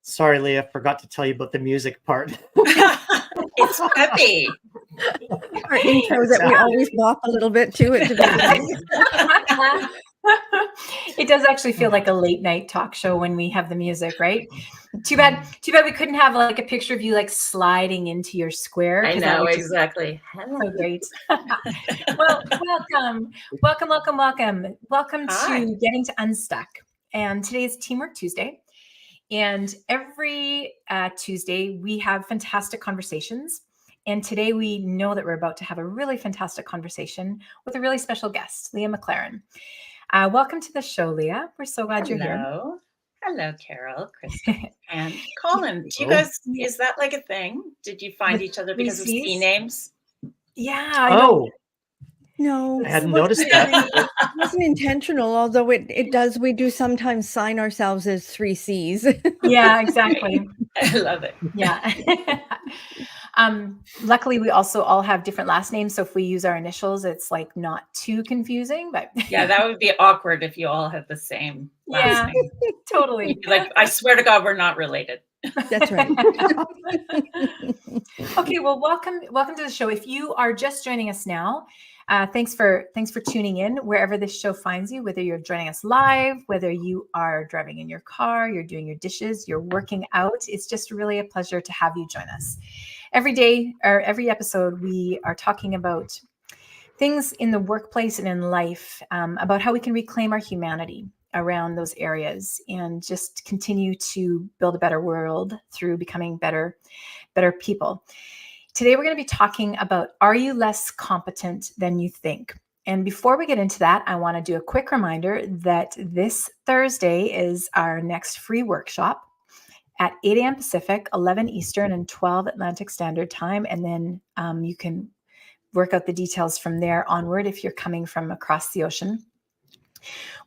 Sorry, Leah, forgot to tell you about the music part. It's peppy. Our intro that we always bop a little bit to at the beginning. It does actually feel like a late night talk show when we have the music, right? Too bad we couldn't have like a picture of you like sliding into your square. I know, exactly. So great. Well, welcome Hi. to Getting to Unstuck. And today is Teamwork Tuesday. And every Tuesday we have fantastic conversations. And today we know that we're about to have a really fantastic conversation with a really special guest, Leah McLaren. Welcome to the show, Leah. We're so glad you're here. Hello, Carol, Kristen, and Colin. Do you guys, is that like a thing? Did you find each other because of C names? Yeah. No, I hadn't noticed that. It wasn't intentional, although we do sometimes sign ourselves as 3 C's. Yeah, exactly. I love it. Yeah. Luckily, we also all have different last names. So if we use our initials, it's like not too confusing. But yeah, that would be awkward if you all had the same last name. Totally. Like, I swear to God, we're not related. That's right. Okay, well, welcome to the show. If you are just joining us now, thanks for tuning in wherever this show finds you, whether you're joining us live, whether you are driving in your car, you're doing your dishes, you're working out. It's just really a pleasure to have you join us. Every day or every episode, we are talking about things in the workplace and in life, about how we can reclaim our humanity around those areas and just continue to build a better world through becoming better people. Today, we're going to be talking about, are you less competent than you think? And before we get into that, I want to do a quick reminder that this Thursday is our next free workshop at 8 a.m. Pacific, 11 Eastern, and 12 Atlantic Standard Time. And then you can work out the details from there onward if you're coming from across the ocean.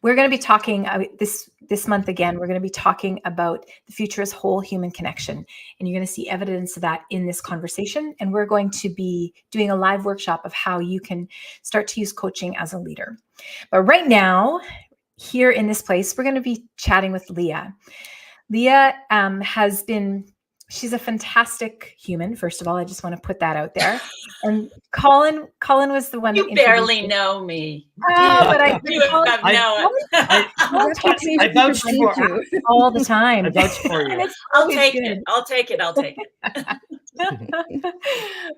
We're going to be talking this month again. We're going to be talking about the future as whole human connection, and you're going to see evidence of that in this conversation. And we're going to be doing a live workshop of how you can start to use coaching as a leader. But right now, here in this place, we're going to be chatting with Leah. Leah she's a fantastic human. First of all, I just want to put that out there. And Colin was the one. You barely know me. Oh, but I vouch for you all the time. I vouch for you. I'll take it.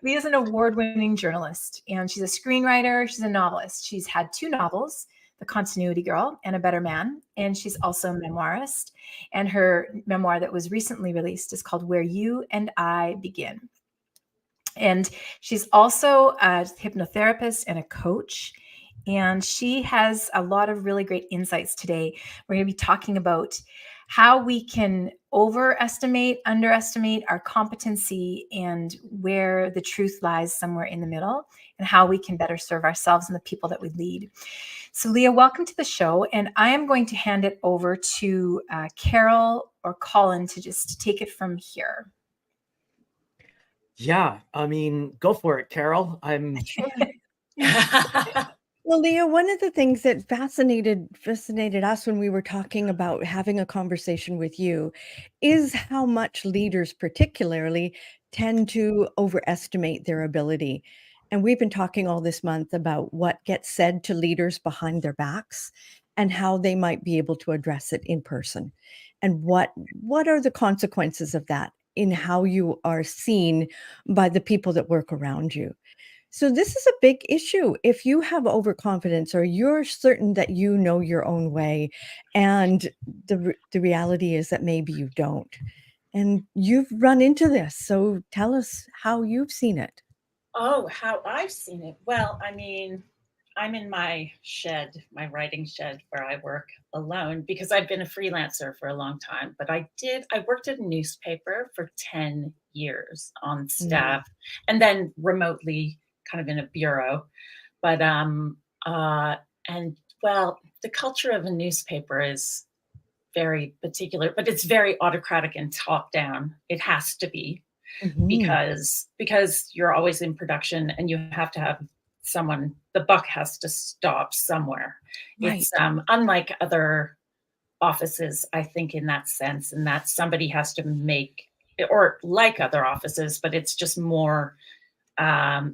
Leah's an award-winning journalist, and she's a screenwriter. She's a novelist. She's had 2 novels, The Continuity Girl and A Better Man. And she's also a memoirist. And her memoir that was recently released is called Where You and I Begin. And she's also a hypnotherapist and a coach. And she has a lot of really great insights today. We're going to be talking about how we can underestimate our competency and where the truth lies somewhere in the middle, and how we can better serve ourselves and the people that we lead. So Leah, welcome to the show. And I am going to hand it over to Carol or Colin to just take it from here. Yeah, I mean, go for it, Carol. Well, Leah, one of the things that fascinated us when we were talking about having a conversation with you is how much leaders particularly tend to overestimate their ability. And we've been talking all this month about what gets said to leaders behind their backs and how they might be able to address it in person. And what are the consequences of that in how you are seen by the people that work around you? So this is a big issue. If you have overconfidence or you're certain that you know your own way, and the reality is that maybe you don't, and you've run into this. So tell us how you've seen it. Oh, how I've seen it. Well, I mean, I'm in my shed, my writing shed where I work alone because I've been a freelancer for a long time. But I worked at a newspaper for 10 years on staff and then remotely kind of in a bureau. But, the culture of a newspaper is very particular, but it's very autocratic and top down. It has to be. Because you're always in production and you have to have someone, the buck has to stop somewhere. Right. It's unlike other offices, I think, in that sense, and that somebody has to make, or like other offices, but it's just more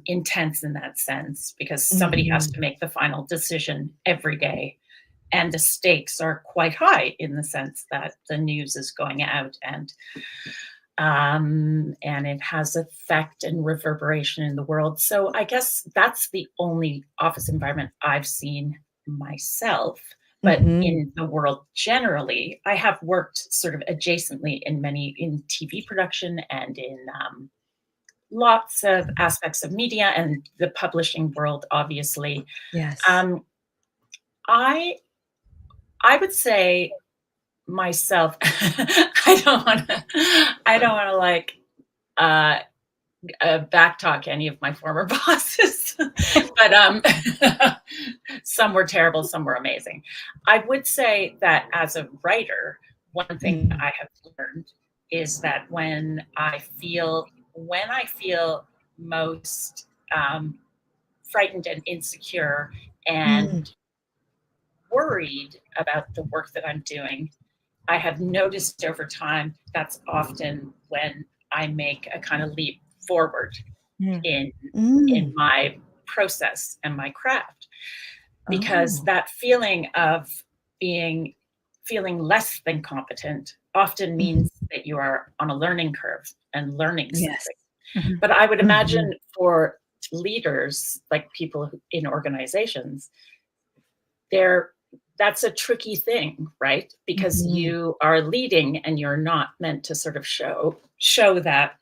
intense in that sense, because somebody has to make the final decision every day. And the stakes are quite high in the sense that the news is going out, and it has effect and reverberation in the world. So I guess that's the only office environment I've seen myself. But in the world generally, I have worked sort of adjacently in TV production and in lots of aspects of media and the publishing world, obviously. Yes. I would say myself, I don't want to like backtalk any of my former bosses, but some were terrible, some were amazing. I would say that as a writer, one thing I have learned is that when I feel most frightened and insecure and worried about the work that I'm doing, I have noticed over time that's often when I make a kind of leap forward in my process and my craft, because that feeling of feeling less than competent often means that you are on a learning curve and learning something. But I would imagine for leaders, like people in organizations, that's a tricky thing, right? Because you are leading and you're not meant to sort of show that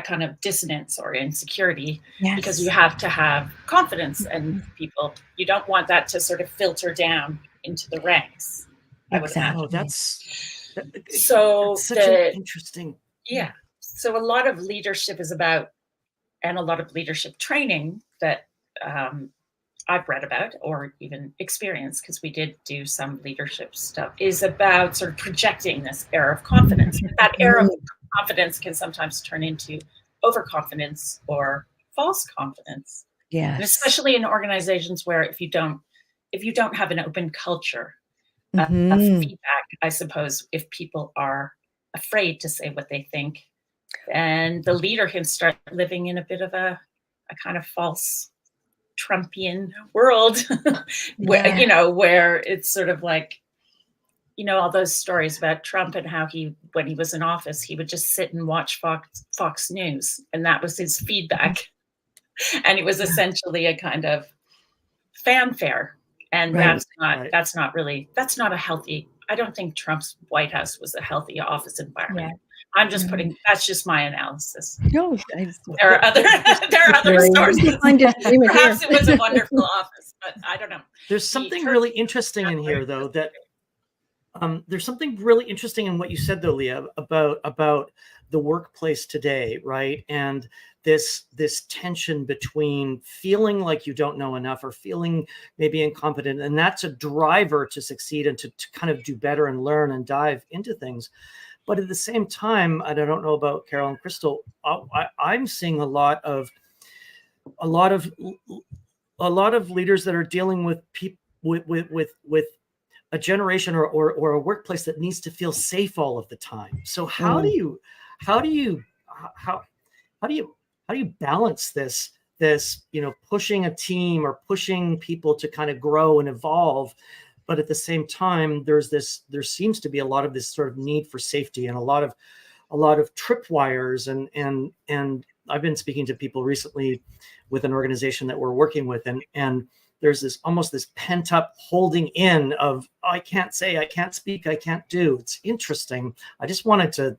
kind of dissonance or insecurity, because you have to have confidence, and you don't want that to sort of filter down into the ranks. I would imagine. Oh, that's such an interesting. Yeah. So a lot of leadership is about, and a lot of leadership training that I've read about or even experienced, because we did do some leadership stuff, is about sort of projecting this air of confidence. That air of confidence can sometimes turn into overconfidence or false confidence. Yes. And especially in organizations where if you don't have an open culture of feedback, I suppose, if people are afraid to say what they think, and the leader can start living in a bit of a kind of false Trumpian world where it's sort of like, all those stories about Trump and how when he was in office, he would just sit and watch Fox News, and that was his feedback. And it was essentially a kind of fanfare. And that's not a healthy, I don't think Trump's White House was a healthy office environment. I'm just that's just my analysis. No, there are other sources. Perhaps it was a wonderful office, but I don't know. There's something really interesting in here, though, that there's something really interesting in what you said, though, Leah, about the workplace today, right? And this tension between feeling like you don't know enough or feeling maybe incompetent, and that's a driver to succeed and to kind of do better and learn and dive into things. But at the same time, I don't know about Carol and Crystal, I'm seeing a lot of leaders that are dealing with people with a generation or a workplace that needs to feel safe all of the time. So how do you balance this, pushing a team or pushing people to kind of grow and evolve, but at the same time, there seems to be a lot of this sort of need for safety and a lot of tripwires. And I've been speaking to people recently with an organization that we're working with, and there's this pent up holding in of, I can't say, I can't speak, I can't do. It's interesting. I just wanted to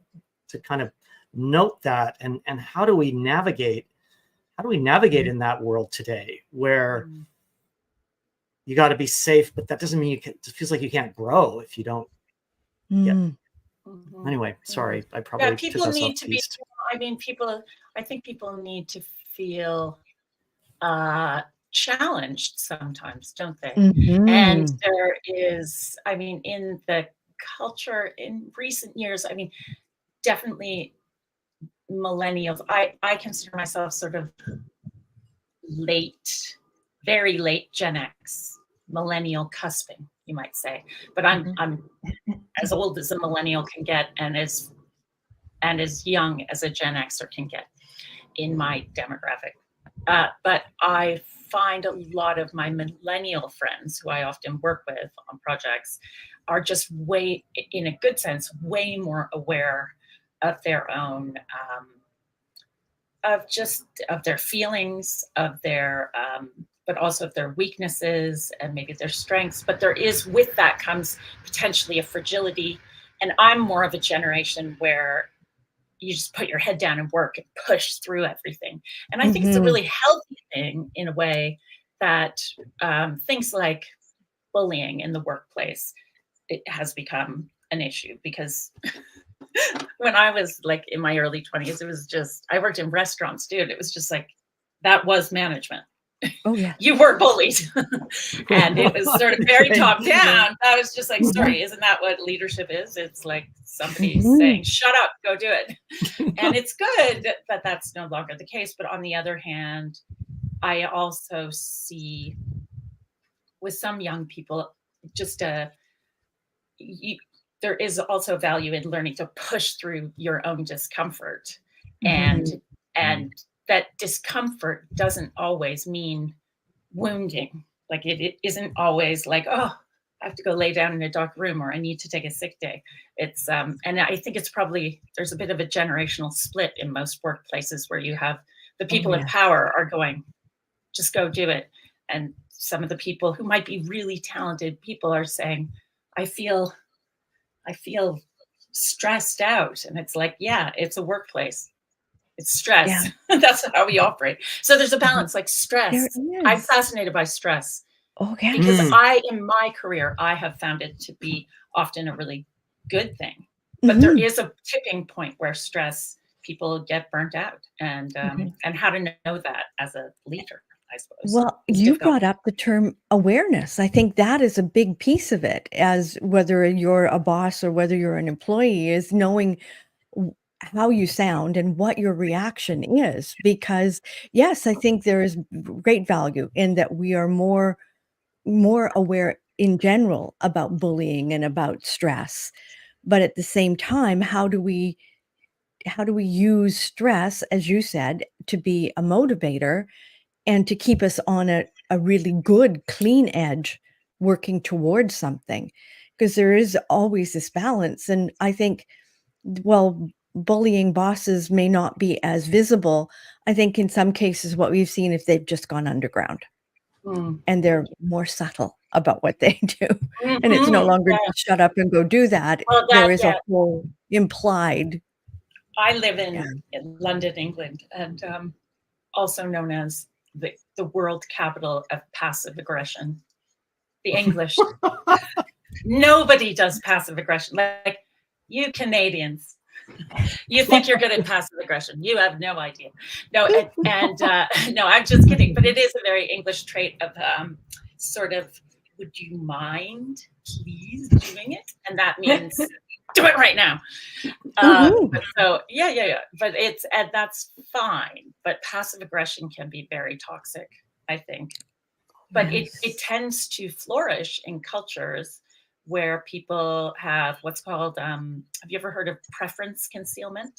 kind of note that, and how do we navigate in that world today where you got to be safe, but that doesn't mean it feels like you can't grow if you don't. Anyway, sorry, I probably people need to be. I think people need to feel challenged sometimes, don't they? And there is, in the culture in recent years, definitely millennials. I consider myself sort of very late Gen X, millennial cusping, you might say. But I'm as old as a millennial can get, and as young as a Gen Xer can get in my demographic. But I find a lot of my millennial friends who I often work with on projects are just way, in a good sense, way more aware of their own, of their feelings, of their, but also of their weaknesses and maybe their strengths. But there is, with that comes potentially a fragility. And I'm more of a generation where you just put your head down and work and push through everything. And I think it's a really healthy thing in a way that things like bullying in the workplace, it has become an issue, because when I was like in my early 20s, it was just, I worked in restaurants, dude. It was just like, that was management. Oh yeah. You were bullied. And it was sort of very top down. I was just like, sorry, isn't that what leadership is? It's like somebody saying, shut up, go do it. And it's good that that's no longer the case. But on the other hand, I also see with some young people, just there is also value in learning to push through your own discomfort. And that discomfort doesn't always mean wounding. Like it isn't always like, oh, I have to go lay down in a dark room, or I need to take a sick day. It's and I think it's probably, there's a bit of a generational split in most workplaces where you have the people in power are going, just go do it. And some of the people who might be really talented people are saying, I feel stressed out. And it's like, yeah, it's a workplace. It's stress. Yeah. That's how we operate. So there's a balance, like stress. I'm fascinated by stress. Okay. Because in my career, I have found it to be often a really good thing. But there is a tipping point where stress, people get burnt out, and how to know that as a leader, I suppose. Well, you brought up the term awareness. I think that is a big piece of it, as whether you're a boss or whether you're an employee, is knowing how you sound and what your reaction is. Because yes, I think there is great value in that we are more aware in general about bullying and about stress. But at the same time, how do we use stress, as you said, to be a motivator and to keep us on a really good, clean edge, working towards something? Because there is always this balance. And I think, well, bullying bosses may not be as visible. I think in some cases what we've seen, if they've just gone underground and they're more subtle about what they do, and it's no longer just shut up and go do that. Well, there is a whole implied. I live in London, England, and also known as the world capital of passive aggression. The English, nobody does passive aggression. Like you Canadians, you think you're good at passive aggression. You have no idea. No, no, I'm just kidding. But it is a very English trait of sort of, would you mind please doing it? And that means do it right now. So yeah. But and that's fine. But passive aggression can be very toxic, I think. But it tends to flourish in cultures where people have what's called, have you ever heard of preference concealment?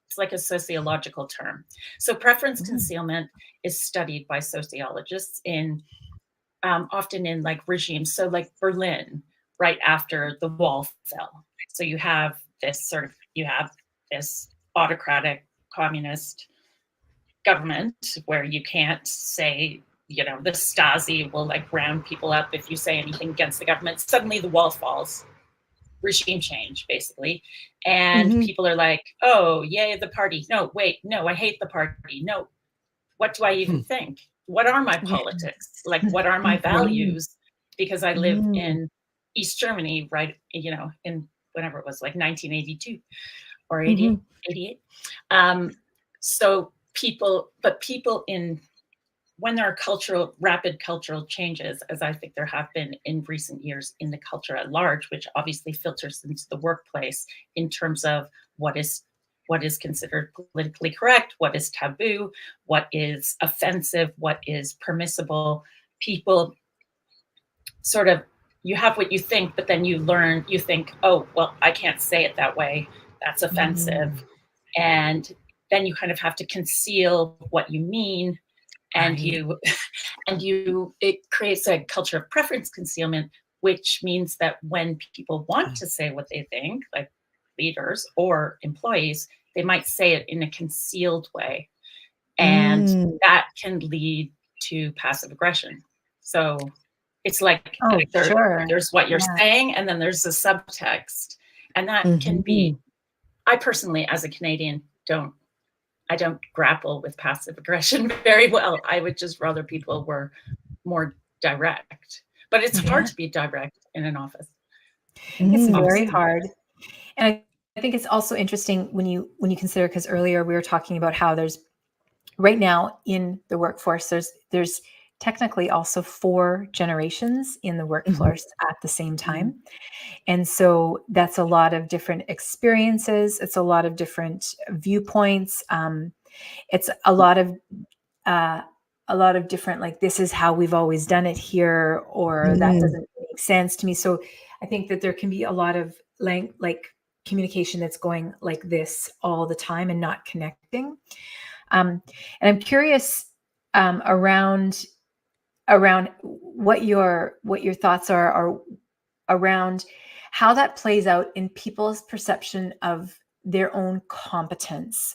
It's like a sociological term. So preference concealment is studied by sociologists in often in like regimes. So like Berlin, right after the wall fell. So you have this autocratic communist government where you can't say, the Stasi will like round people up if you say anything against the government. Suddenly the wall falls, regime change, basically. And people are like, oh, yay, the party. No, wait, no, I hate the party. No, what do I even think? What are my politics? Like, what are my values? Because I live in East Germany, right, in whenever it was, like 1982 or 88. So people when there are rapid cultural changes, as I think there have been in recent years in the culture at large, which obviously filters into the workplace in terms of what is considered politically correct, what is taboo, what is offensive, what is permissible. People sort of you have what you think, but then you think, oh, well, I can't say it that way. That's offensive. And then you kind of have to conceal what you mean. And it creates a culture of preference concealment, which means that when people want to say what they think, like leaders or employees, they might say it in a concealed way. And that can lead to passive aggression. So it's like there's what you're saying, and then there's the subtext. And that can be, I personally, as a Canadian, I don't grapple with passive aggression very well. I would just rather people were more direct. But it's hard to be direct in an office. It's very hard. And I think it's also interesting when you consider, because earlier we were talking about how there's right now in the workforce, there's technically also 4 generations in the workforce at the same time. And so that's a lot of different experiences. It's a lot of different viewpoints. It's a lot of different, like, this is how we've always done it here, or that doesn't make sense to me. So I think that there can be a lot of like communication that's going like this all the time and not connecting. And I'm curious around what your thoughts are around how that plays out in people's perception of their own competence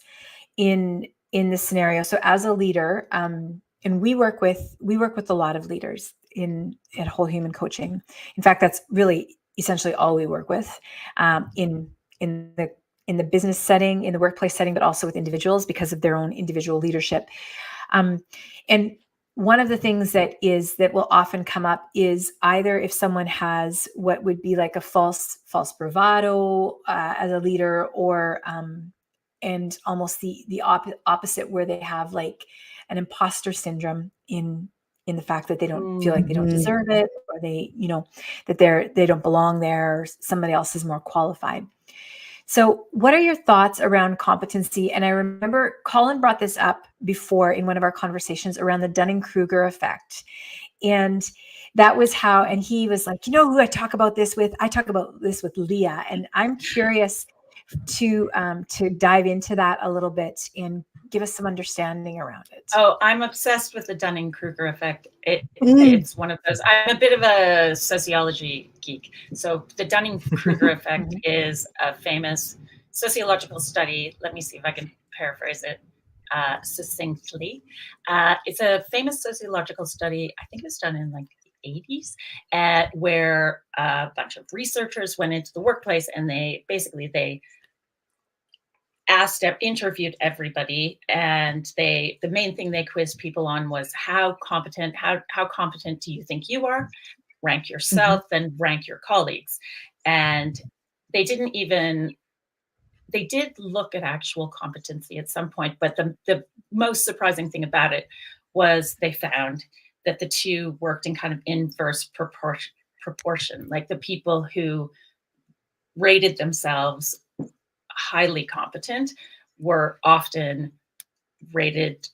in this scenario. So as a leader, and we work with a lot of leaders at Whole Human Coaching. In fact, that's really essentially all we work with in the business setting, in the workplace setting, but also with individuals because of their own individual leadership. And one of the things that will often come up is either if someone has what would be like a false bravado as a leader, or and almost the opposite, where they have like an imposter syndrome in the fact that they don't feel like they don't deserve it, or that they don't belong there, or somebody else is more qualified. So what are your thoughts around competency? And I remember Colin brought this up before in one of our conversations around the Dunning-Kruger effect. And that was how, and he was like, who I talk about this with? I talk about this with Leah. And I'm curious to dive into that a little bit and give us some understanding around it. Oh, I'm obsessed with the Dunning-Kruger effect. It's one of those. I'm a bit of a sociology geek. So the Dunning-Kruger effect is a famous sociological study. Let me see if I can paraphrase it succinctly. It's a famous sociological study. I think it was done in like the 80s, where a bunch of researchers went into the workplace, and they interviewed everybody, and the main thing they quizzed people on was how competent do you think you are? Rank yourself, then rank your colleagues. And they did look at actual competency at some point, but the most surprising thing about it was they found that the two worked in kind of inverse proportion. Like the people who rated themselves highly competent were often rated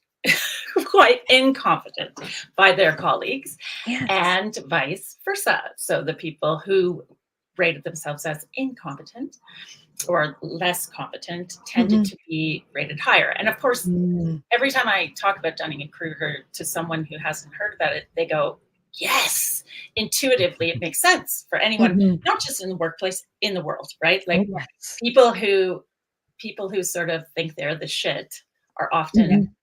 quite incompetent by their colleagues, and vice versa. So the people who rated themselves as incompetent or less competent tended to be rated higher. And of course, every time I talk about Dunning-Kruger to someone who hasn't heard about it, they go, yes, intuitively it makes sense for anyone, not just in the workplace, in the world, right? Like people who sort of think they're the shit are often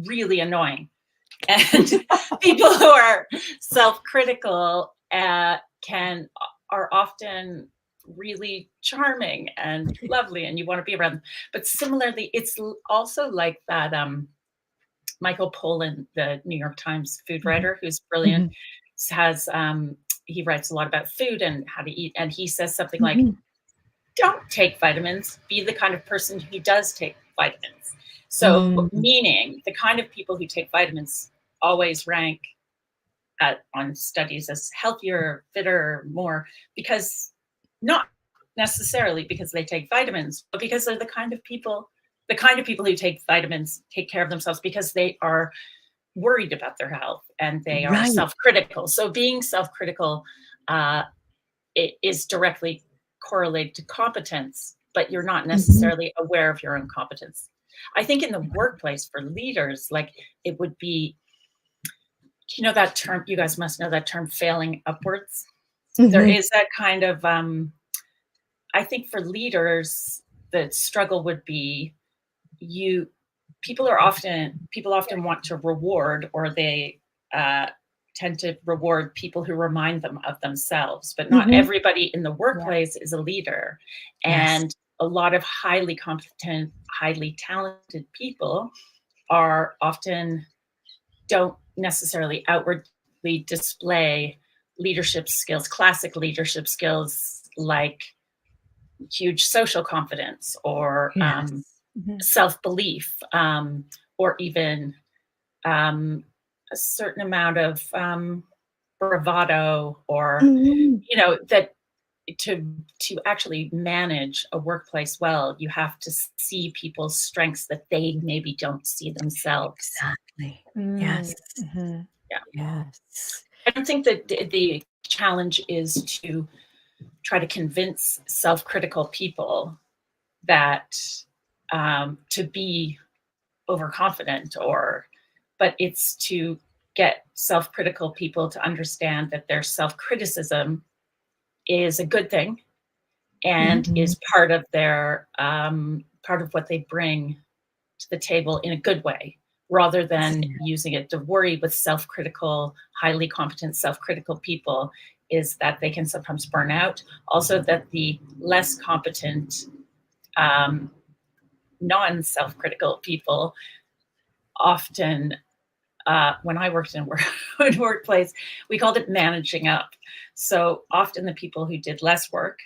really annoying. And people who are self-critical are often really charming and lovely, and you want to be around them. But similarly, it's also like that Michael Pollan, the New York Times food writer, who's brilliant, he writes a lot about food and how to eat, and he says something like, don't take vitamins, be the kind of person who does take vitamins. So meaning the kind of people who take vitamins always rank on studies as healthier, fitter, more, because not necessarily because they take vitamins, but because they're the kind of people who take vitamins take care of themselves because they are worried about their health and they are self-critical. So being self-critical it is directly correlated to competence, but you're not necessarily aware of your own competence. I think in the workplace for leaders, like it would be, you know, that term, you guys must know that term, failing upwards. There is that kind of, I think for leaders, the struggle would be people often want to reward, or they tend to reward people who remind them of themselves, but not everybody in the workplace is a leader. And a lot of highly competent, highly talented people are often don't necessarily outwardly display leadership skills, classic leadership skills like huge social confidence or self-belief, or even a certain amount of bravado, or you know, that to actually manage a workplace well, you have to see people's strengths that they maybe don't see themselves. Exactly. Yes. Yeah. Yes. I don't think that the challenge is to try to convince self-critical people that to be overconfident, but it's to get self-critical people to understand that their self-criticism is a good thing and is part of their part of what they bring to the table in a good way, rather than using it to worry with self-critical, highly competent self-critical people is that they can sometimes burn out. Also that the less competent non-self-critical people often, when I worked in workplace, we called it managing up. So often the people who did less work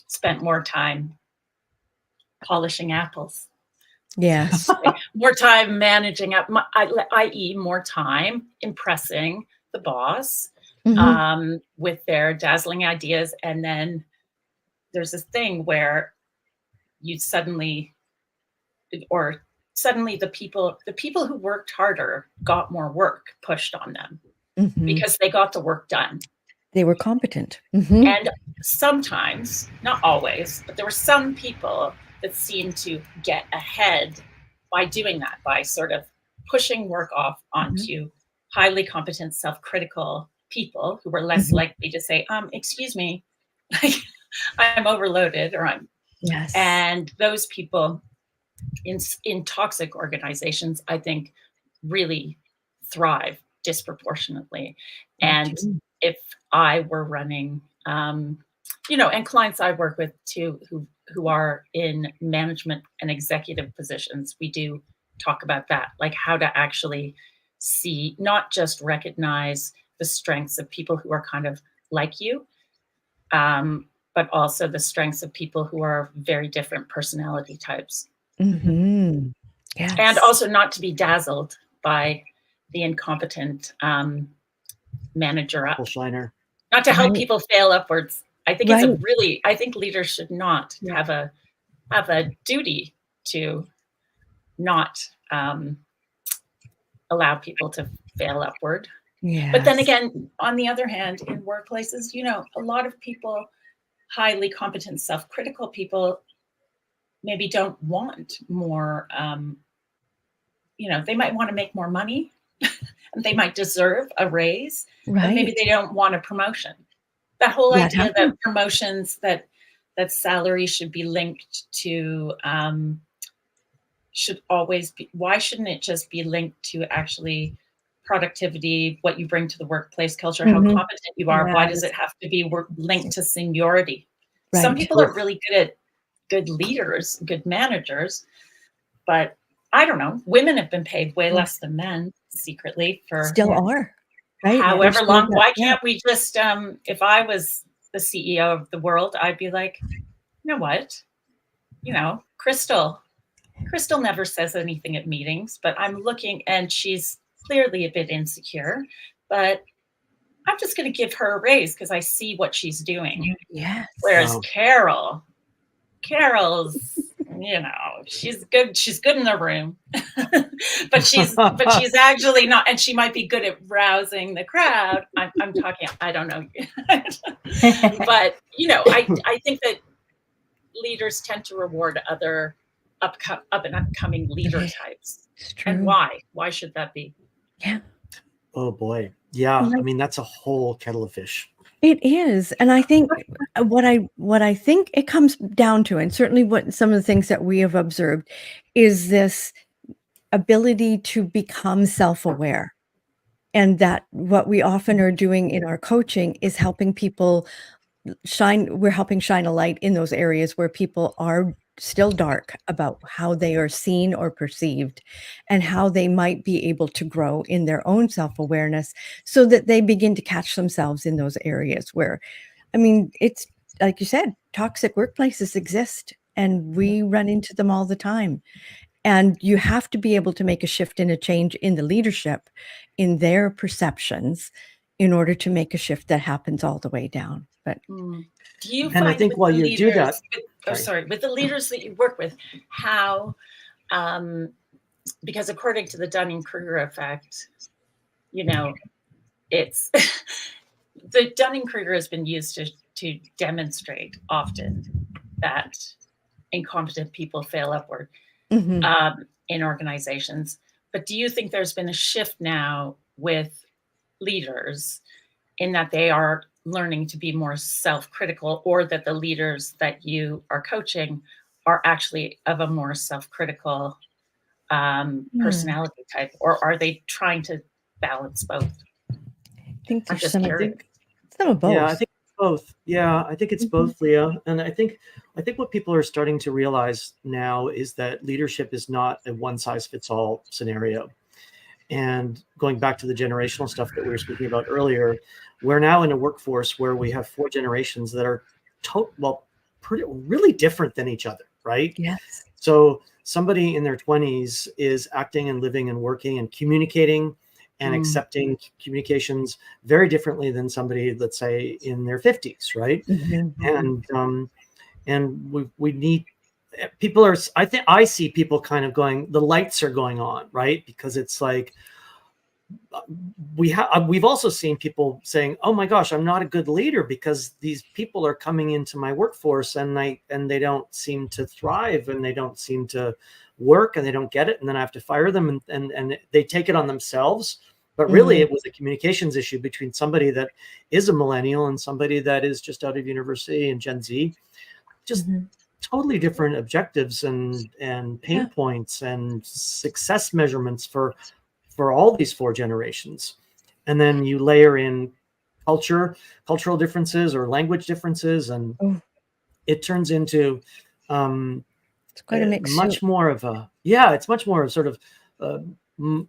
spent more time polishing apples. Yes. More time managing up, i.e. more time impressing the boss with their dazzling ideas. And then there's this thing where you suddenly the people who worked harder got more work pushed on them because they got the work done. They were competent. And sometimes, not always, but there were some people that seemed to get ahead by doing that, by sort of pushing work off onto highly competent, self-critical people who were less likely to say, excuse me, I'm overloaded, or and those people in toxic organizations, I think, really thrive disproportionately. And if I were running, you know, and clients I work with too, who are in management and executive positions, we do talk about that, like how to actually see, not just recognize the strengths of people who are kind of like you, but also the strengths of people who are very different personality types. Yes. And also not to be dazzled by the incompetent manager up. Shiner. Not to help people fail upwards. I think it's I think leaders should not have a duty to not allow people to fail upward. Yes. But then again, on the other hand, in workplaces, you know, a lot of people, highly competent, self-critical people, maybe don't want more, you know, they might want to make more money and they might deserve a raise, but maybe they don't want a promotion. That whole idea that promotions, that salary should be linked to, should always be, why shouldn't it just be linked to actually productivity, what you bring to the workplace culture, how competent you are? Why does it have to be linked to seniority? Some people are really good leaders, good managers, but I don't know, women have been paid way less than men secretly for still are, right? However long. Why can't we just, if I was the CEO of the world, I'd be like, you know what, you know, Crystal never says anything at meetings, but I'm looking and she's clearly a bit insecure, but I'm just going to give her a raise because I see what she's doing. Yes. Whereas Carol's, you know, she's good in the room, but she's actually not, and she might be good at rousing the crowd. I'm talking, I don't know, but I think that leaders tend to reward other up and upcoming leader types. It's true. And why? Why should that be? Yeah. Oh boy. Yeah. Like- I mean, that's a whole kettle of fish. It is. And I think what I think it comes down to, and certainly what some of the things that we have observed, is this ability to become self-aware. And that what we often are doing in our coaching is helping people we're helping shine a light in those areas where people are still dark about how they are seen or perceived, and how they might be able to grow in their own self-awareness so that they begin to catch themselves in those areas where, I mean, it's like you said, toxic workplaces exist and we run into them all the time. And you have to be able to make a shift and a change in the leadership, in their perceptions, in order to make a shift that happens all the way down. But Do you And find I think with while the you do that, leaders, with the leaders that you work with, how, because according to the Dunning-Kruger effect, it's the Dunning-Kruger has been used to demonstrate often that incompetent people fail upward in organizations. But do you think there's been a shift now with leaders in that they are learning to be more self-critical, or that the leaders that you are coaching are actually of a more self-critical personality type, or are they trying to balance both? I think I'm there's just some curious. of both. Yeah, I think it's both. Yeah, I think it's both, Leah. And I think what people are starting to realize now is that leadership is not a one-size-fits-all scenario. And going back to the generational stuff that we were speaking about earlier, we're now in a workforce where we have 4 generations that are really different than each other, right? Yes. So somebody in their 20s is acting and living and working and communicating and accepting communications very differently than somebody, let's say, in their 50s, right? And we need people are. I see people kind of going. The lights are going on, right? Because it's like we've also seen people saying, "Oh my gosh, I'm not a good leader because these people are coming into my workforce and they don't seem to thrive and they don't seem to work and they don't get it, and then I have to fire them and they take it on themselves." But really, it was a communications issue between somebody that is a millennial and somebody that is just out of university and Gen Z. Just totally different objectives and pain points and success measurements for all these 4 generations. And then you layer in cultural differences or language differences, and it turns into It's quite a mix. much more of it's much more of sort of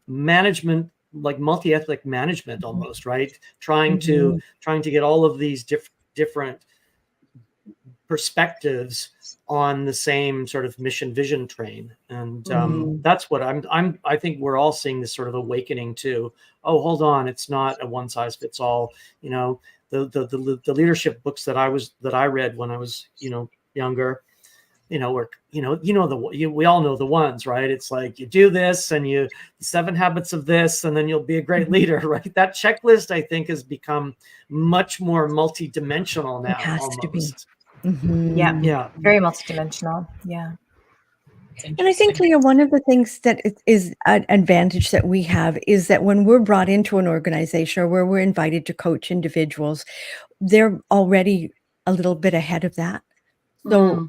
management, like multi-ethnic management almost, right? Trying to get all of these different perspectives on the same sort of mission vision train. And that's what I think we're all seeing this sort of awakening to, oh, hold on, it's not a one size fits all. The leadership books that I read when I was, younger, we all know the ones, right? It's like you do this and the 7 habits of this, and then you'll be a great leader, right? That checklist, I think, has become much more multidimensional now. It has almost. to be. Yeah. Very multidimensional. Yeah. And I think, Leah, one of the things that is an advantage that we have is that when we're brought into an organization or where we're invited to coach individuals, they're already a little bit ahead of that. So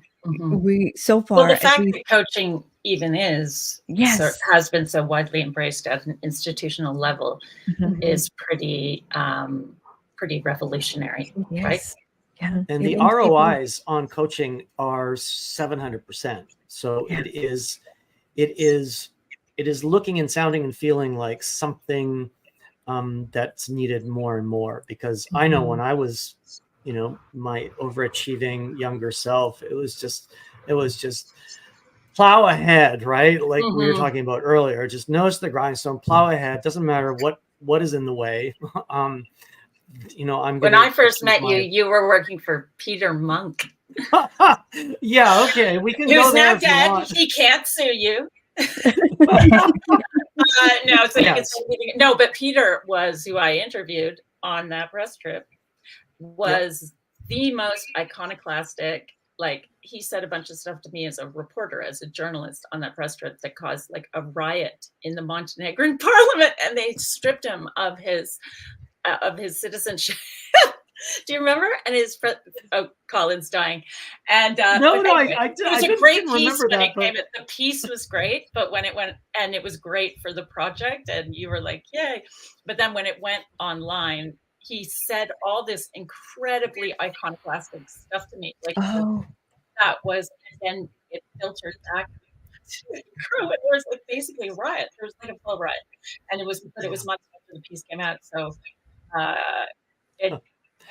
so far, the fact that coaching even has been so widely embraced at an institutional level is pretty revolutionary, right? Yeah. And the ROIs on coaching are 700%. So it is looking and sounding and feeling like something that's needed more and more, because I know when I was, my overachieving younger self, it was just plow ahead, right? Like we were talking about earlier, just notice the grindstone, plow ahead. Doesn't matter what is in the way. When I first met you, you were working for Peter Monk. Yeah, okay, we can Who's go there now dead. He can't sue you. No, but Peter was who I interviewed on that press trip. Was the most iconoclastic. Like, he said a bunch of stuff to me as a reporter, as a journalist on that press trip that caused like a riot in the Montenegrin parliament, and they stripped him of his citizenship. Do you remember? And Colin's dying. And No, no, anyway, I it was a didn't great piece remember when that, it came. The piece was great, but when it went, and it was great for the project, and you were like, yay. But then when it went online, he said all this incredibly iconoclastic stuff to me. Like, that was, and then it filtered back to the crew, and there was like basically a riot. There was like a full riot. And it was months after the piece came out. So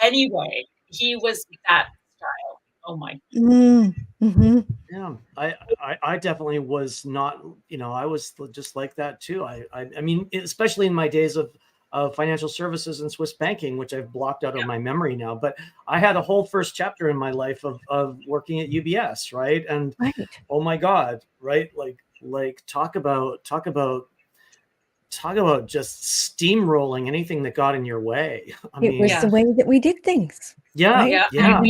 anyway, he was that style. Oh my. Mm-hmm. Yeah, I definitely was not, I was just like that too. I mean, especially in my days of financial services and Swiss banking, which I've blocked out of my memory now. But I had a whole first chapter in my life of working at UBS, right? And oh my God, right? Like talk about just steamrolling anything that got in your way. It was the way that we did things. Yeah, right? yeah.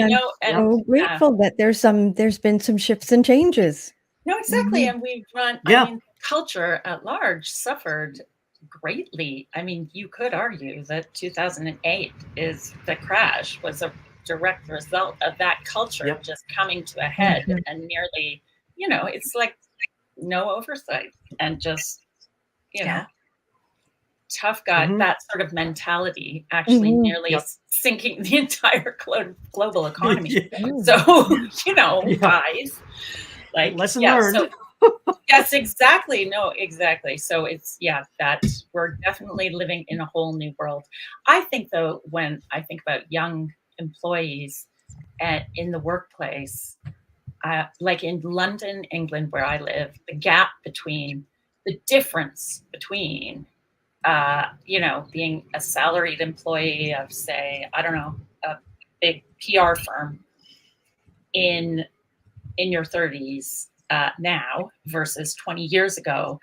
And I'm so grateful that there's been some shifts and changes. No, exactly. And we've run, I mean, culture at large suffered greatly. I mean, you could argue that 2008 the crash was a direct result of that culture just coming to a head and nearly, it's like no oversight and just, tough guy, that sort of mentality actually nearly sinking the entire global economy. So, guys, like, lesson learned. So, yes, exactly. No, exactly. So it's, that we're definitely living in a whole new world. I think, though, when I think about young employees in the workplace, like in London, England, where I live, the difference between being a salaried employee of, say, I don't know, a big PR firm in your 30s now versus 20 years ago,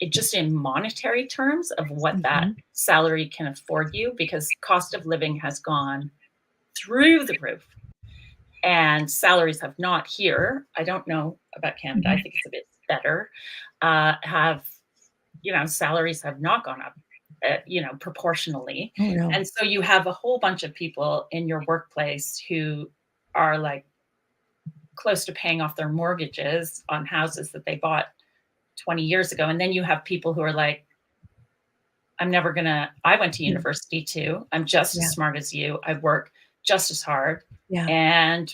just in monetary terms of what that salary can afford you, because cost of living has gone through the roof and salaries have not here. I don't know about Canada. I think it's a bit better. Salaries have not gone up, proportionally. And so you have a whole bunch of people in your workplace who are like close to paying off their mortgages on houses that they bought 20 years ago. And then you have people who are like, I went to university too. I'm just as smart as you. I work just as hard. And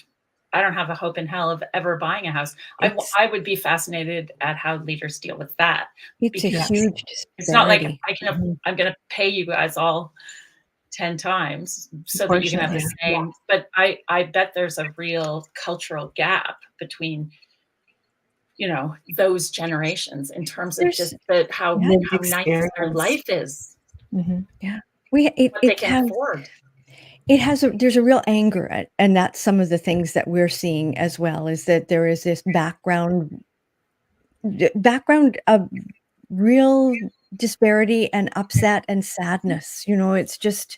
I don't have a hope in hell of ever buying a house. I would be fascinated at how leaders deal with that. It's a huge disparity. It's not like I'm going to pay you guys all 10 times so that you can have the same. But I bet there's a real cultural gap between, those generations in terms of just how nice their life is. Yeah. They can afford. There's a real anger and that's some of the things that we're seeing as well, is that there is this background of real disparity and upset and sadness. It's just,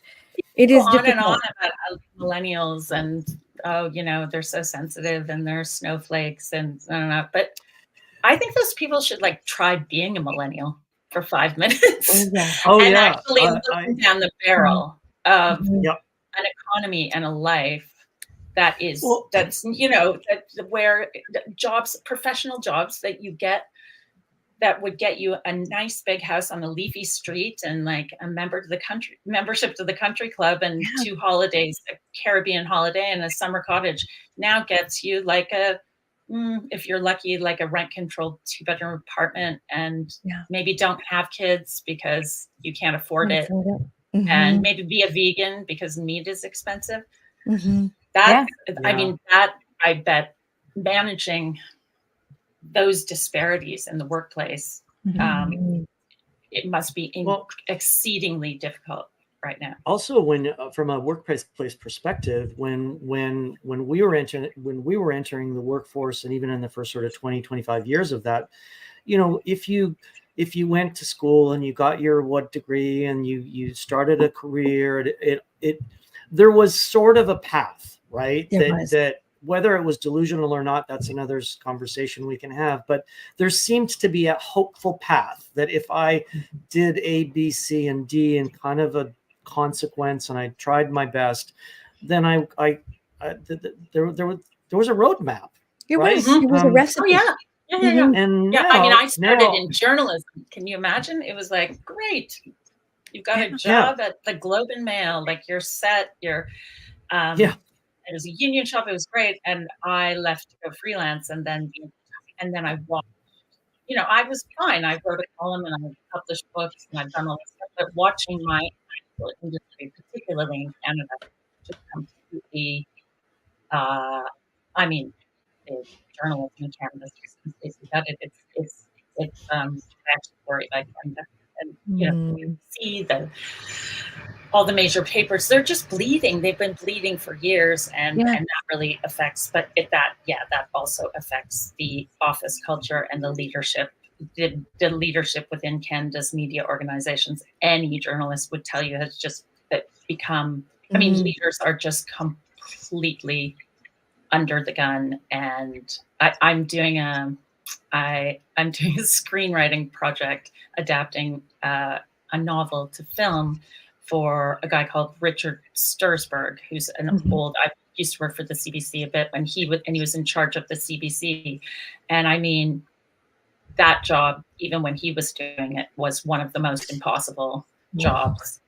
it is difficult. On and on about millennials and, they're so sensitive and they're snowflakes and I don't know. But I think those people should like try being a millennial for 5 minutes actually looking down the barrel of an economy and a life that's where professional jobs that you get, that would get you a nice big house on a leafy street and like a membership to the country club and 2 holidays, a Caribbean holiday and a summer cottage, now gets you like if you're lucky, like a rent controlled 2-bedroom apartment, and maybe don't have kids because you can't afford it. And maybe be a vegan because meat is expensive. I mean, I bet managing those disparities in the workplace, it must be exceedingly difficult right now. Also, when from a workplace perspective, when we were entering the workforce, and even in the first sort of 20-25 years of that, if you went to school and you got your what degree and you started a career, there was sort of a path, right? There was. That whether it was delusional or not, that's another conversation we can have. But there seemed to be a hopeful path that if I did A, B, C, and D in kind of a consequence, and I tried my best, then there was a roadmap. It right? was. It was a Oh recipe. yeah. Yeah. And Yeah, I mean, now- I started now- in journalism. Can you imagine? It was like, great, you've got a job at the Globe and Mail, like you're set, you're it was a union shop, it was great. And I left to go freelance, and then I watched, I was fine. I wrote a column and I published books and I've done all this stuff, but watching my actual industry, particularly in Canada, just completely I mean, the journalism in Canada is just completely gutted. It's actually worried. And you see all the major papers, they're just bleeding. They've been bleeding for years, and that really affects. But that also affects the office culture and the leadership. The leadership within Canada's media organizations. Any journalist would tell you has just become. I mean, leaders are just completely under the gun, and I'm doing a screenwriting project adapting a novel to film for a guy called Richard Stursberg, who's an old. I used to work for the CBC a bit when he was in charge of the CBC, and I mean, that job, even when he was doing it, was one of the most impossible jobs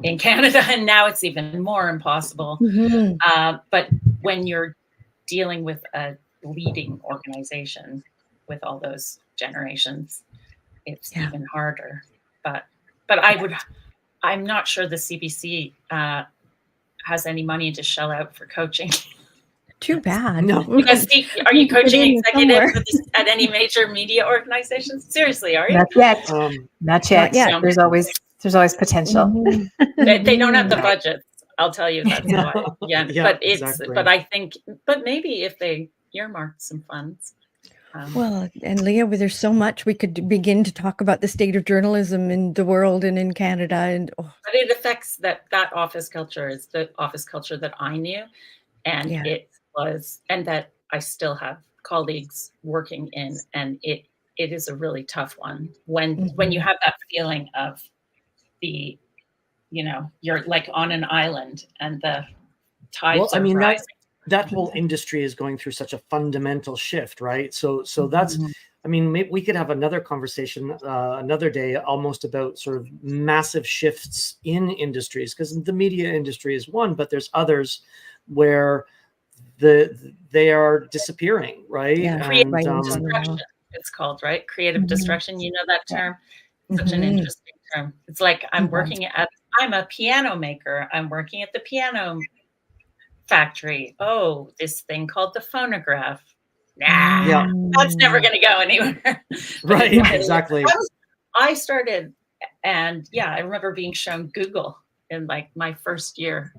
in Canada, and now it's even more impossible. But when you're dealing with a leading organization with all those generations, it's even harder. But I'm not sure the CBC has any money to shell out for coaching. Too bad. No. Because are you coaching executive at any major media organizations? Seriously, are you? Not yet. Not yet. There's always potential. They don't have the budget. I'll tell you that's why. Yeah, but exactly. but I think, but maybe if they earmarked some funds. Well, and Leah, there's so much we could begin to talk about the state of journalism in the world and in Canada, and but it affects that office culture is the office culture that I knew, and and that I still have colleagues working in, and it is a really tough one when you have that feeling of the, you're like on an island and the tides are rising. That whole industry is going through such a fundamental shift, right? So that's, I mean, maybe we could have another conversation another day, almost about sort of massive shifts in industries, because the media industry is one, but there's others where they are disappearing, right? Yeah, creative and, destruction, it's called, right? Creative destruction. You know that term? Such an interesting term. It's like I'm a piano maker. I'm working at the piano factory. Oh, this thing called the phonograph. Nah, that's never going to go anywhere. Right, exactly. I started, and I remember being shown Google in like my first year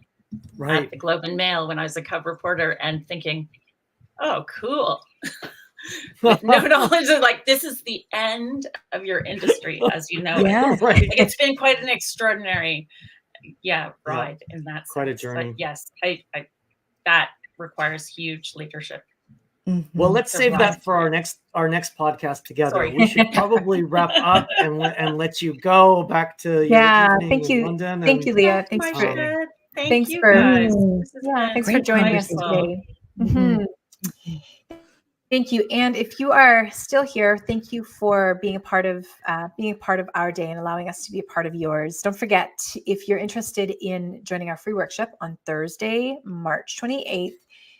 at the Globe and Mail when I was a cub reporter, and thinking, oh, cool. With no knowledge of like, this is the end of your industry as you know it. Right. Like, it's been quite an extraordinary ride in that quite sense. a journey. But yes, I that requires huge leadership. Well, let's save that for our next podcast together. Sorry. We should probably wrap up and let you go back to your thank you. London. Thank you, Leah. Thanks for guys. Thanks for joining us today. Thank you. And if you are still here, thank you for being a part of our day and allowing us to be a part of yours. Don't forget, if you're interested in joining our free workshop on Thursday, March 28th,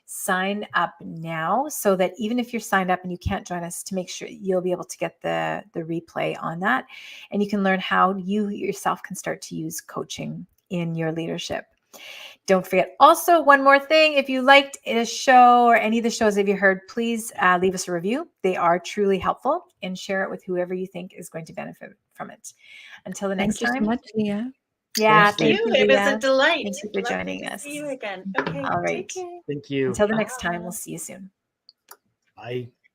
sign up now, so that even if you're signed up and you can't join us, to make sure you'll be able to get the replay on that. And you can learn how you yourself can start to use coaching in your leadership. Don't forget also one more thing. If you liked a show or any of the shows that you heard, please leave us a review. They are truly helpful, and share it with whoever you think is going to benefit from it. Until the next time. Thank you so much, Leah. Yeah, thank you. It was a delight. Thank you for joining us. See you again. Okay. All right. Thank you. Until the next time, we'll see you soon. Bye.